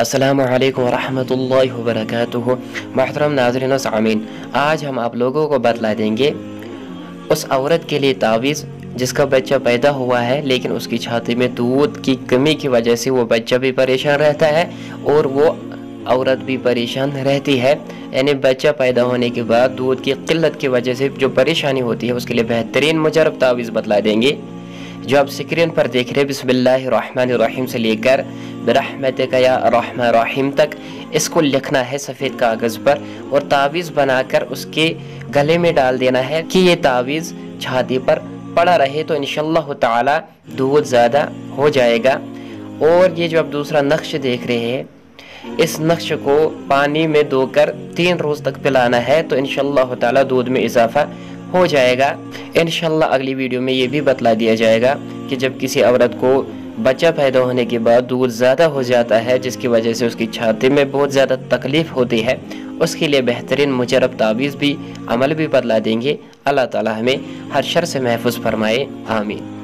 السلام علیکم ورحمۃ اللہ وبرکاتہ۔ محترم ناظرین و سامعین، آج ہم آپ لوگوں کو بتلا دیں گے اس عورت کے لیے تعویذ جس کا بچہ پیدا ہوا ہے لیکن اس کی چھاتی میں دودھ کی کمی کی وجہ سے وہ بچہ بھی پریشان رہتا ہے اور وہ عورت بھی پریشان رہتی ہے، یعنی بچہ پیدا ہونے کے بعد دودھ کی قلت کی وجہ سے جو پریشانی ہوتی ہے اس کے لیے بہترین مجرب تعویذ بتلا دیں گے جو آپ سکرین پر دیکھ رہے ہیں۔ بسم اللہ الرحمن الرحیم سے لے کر برحمتک یا الرحمن الرحیم تک اس کو لکھنا ہے سفید کاغذ پر اور تعویذ بنا کر اس کے گلے میں ڈال دینا ہے کہ یہ تعویذ چھاتی پر پڑا رہے تو انشاءاللہ تعالی دودھ زیادہ ہو جائے گا۔ اور یہ جو آپ دوسرا نقش دیکھ رہے ہیں، اس نقش کو پانی میں دھو کر 3 روز تک پلانا ہے تو انشاءاللہ تعالی دودھ میں اضافہ ہو جائے گا۔ انشاءاللہ اگلی ویڈیو میں یہ بھی بتلا دیا جائے گا کہ جب کسی عورت کو بچہ پیدا ہونے کے بعد دودھ زیادہ ہو جاتا ہے جس کی وجہ سے اس کی چھاتی میں بہت زیادہ تکلیف ہوتی ہے، اس کے لیے بہترین مجرب تعویذ بھی عمل بھی بتلا دیں گے۔ اللہ تعالی ہمیں ہر شر سے محفوظ فرمائے، آمین۔